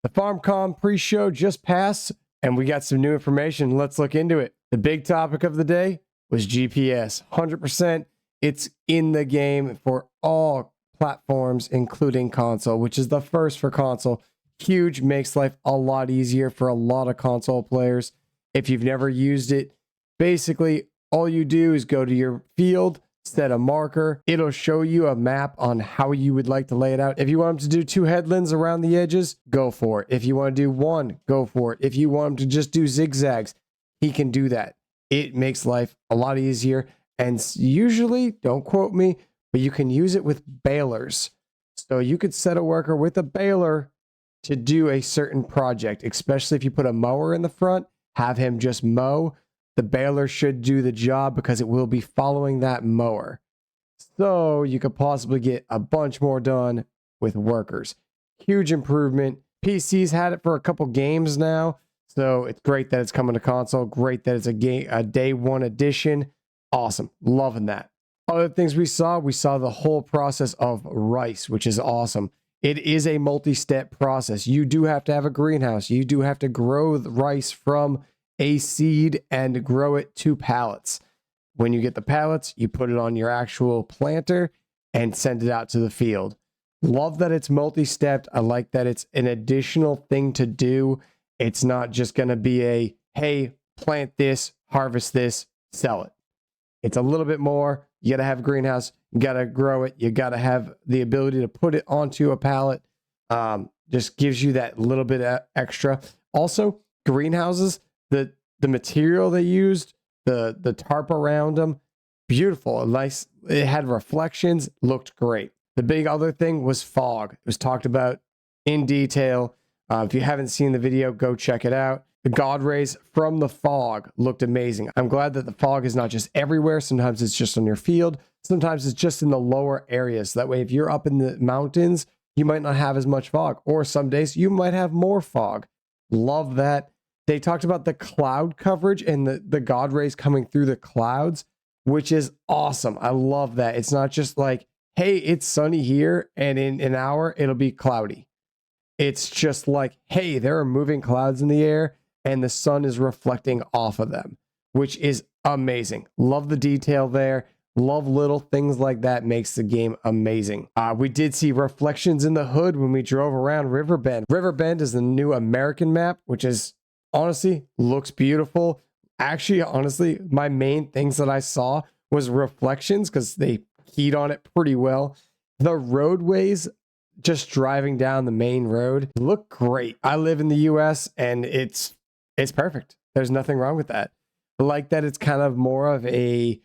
The Farmcon pre-show just passed, and we got some new information. Let's look into it. The big topic of the day was GPS. 100%. It's in the game for all platforms, including console, which is the first for console. Huge, makes life a lot easier for a lot of console players. If you've never used it, basically all you do is go to your field, set a marker. It'll show you a map on how you would like to lay it out. If you want them to do 2 headlands around the edges, go for it. If you want to do 1, go for it. If you want him to just do zigzags, he can do that. It makes life a lot easier. And usually, don't quote me, but you can use it with balers. So you could set a worker with a baler to do a certain project, especially if you put a mower in the front, have him just mow. The baler should do the job because it will be following that mower. So you could possibly get a bunch more done with workers. Huge improvement. PC's had it for a couple games now. So it's great that it's coming to console. Great that it's a day one edition. Awesome. Loving that. Other things we saw the whole process of rice, which is awesome. It is a multi-step process. You do have to have a greenhouse. You do have to grow the rice from a seed and grow it to pallets. When you get the pallets, you put it on your actual planter and send it out to the field. Love that it's multi-stepped. I like that it's an additional thing to do. It's not just going to be a, hey, plant this, harvest this, sell it. It's a little bit more. You got to have a greenhouse. You got to grow it. You got to have the ability to put it onto a pallet. Just gives you that little bit extra. Also, greenhouses, the material they used, the tarp around them, beautiful. Nice. It had reflections, looked great. The big other thing was fog. It was talked about in detail. If you haven't seen the video, go check it out. The God rays from the fog looked amazing. I'm glad that the fog is not just everywhere. Sometimes it's just on your field. Sometimes it's just in the lower areas. That way, if you're up in the mountains, you might not have as much fog. Or some days you might have more fog. Love that. They talked about the cloud coverage and the God rays coming through the clouds, which is awesome. I love that. It's not just like, hey, it's sunny here and in an hour it'll be cloudy. It's just like, hey, there are moving clouds in the air and the sun is reflecting off of them, which is amazing. Love the detail there. Love little things like that. Makes the game amazing. We did see reflections in the hood when we drove around Riverbend. Riverbend is the new American map, which is honestly looks beautiful. Actually, honestly, my main things that I saw was reflections because they keyed on it pretty well. The roadways, just driving down the main road, look great. I live in the US and it's perfect. There's nothing wrong with that. I like that it's kind of more of a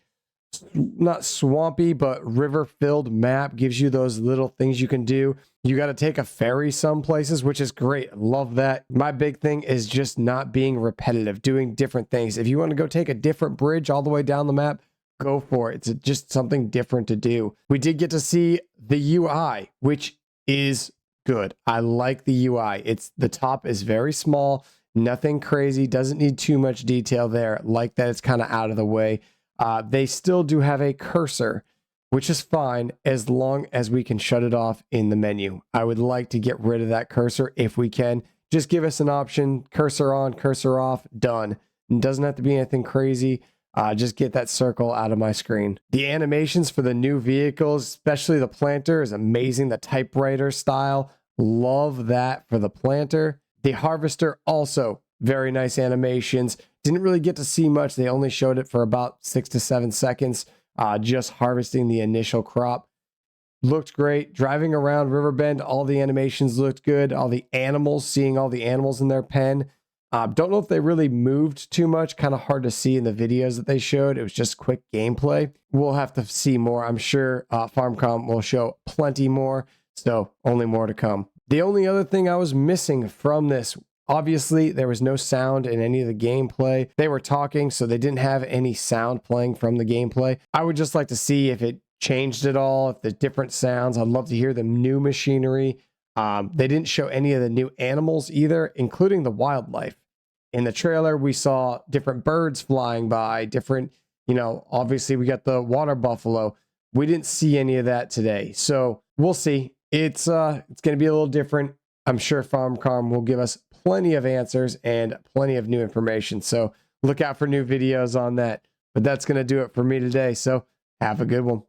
not swampy but river filled map. Gives you those little things you can do. You got to take a ferry some places, which is great. Love that. My big thing is just not being repetitive, doing different things. If you want to go take a different bridge all the way down the map, go for it. It's just something different to do. We did get to see the UI, which is good. I like the UI. The top is very small, nothing crazy, doesn't need too much detail there. Like that it's kind of out of the way. They still do have a cursor, which is fine as long as we can shut it off in the menu. I would like to get rid of that cursor if we can. Just give us an option, cursor on, cursor off, done. It doesn't have to be anything crazy. Just get that circle out of my screen. The animations for the new vehicles, especially the planter, is amazing. The typewriter style, love that for the planter. The harvester, also very nice animations. Didn't really get to see much. They only showed it for about 6 to 7 seconds, just harvesting the initial crop. Looked great. Driving around Riverbend, all the animations looked good. All the animals, seeing all the animals in their pen. Don't know if they really moved too much. Kind of hard to see in the videos that they showed. It was just quick gameplay. We'll have to see more. I'm sure Farmcon will show plenty more. So only more to come. The only other thing I was missing from this, obviously there was no sound in any of the gameplay. They were talking, so they didn't have any sound playing from the gameplay. I would just like to see if it changed at all, if the different sounds. I'd love to hear the new machinery. They didn't show any of the new animals either, including the wildlife. In the trailer, we saw different birds flying by, different, obviously we got the water buffalo. We didn't see any of that today. So we'll see. It's going to be a little different. I'm sure Farmcon will give us plenty of answers and plenty of new information. So look out for new videos on that. But that's going to do it for me today. So have a good one.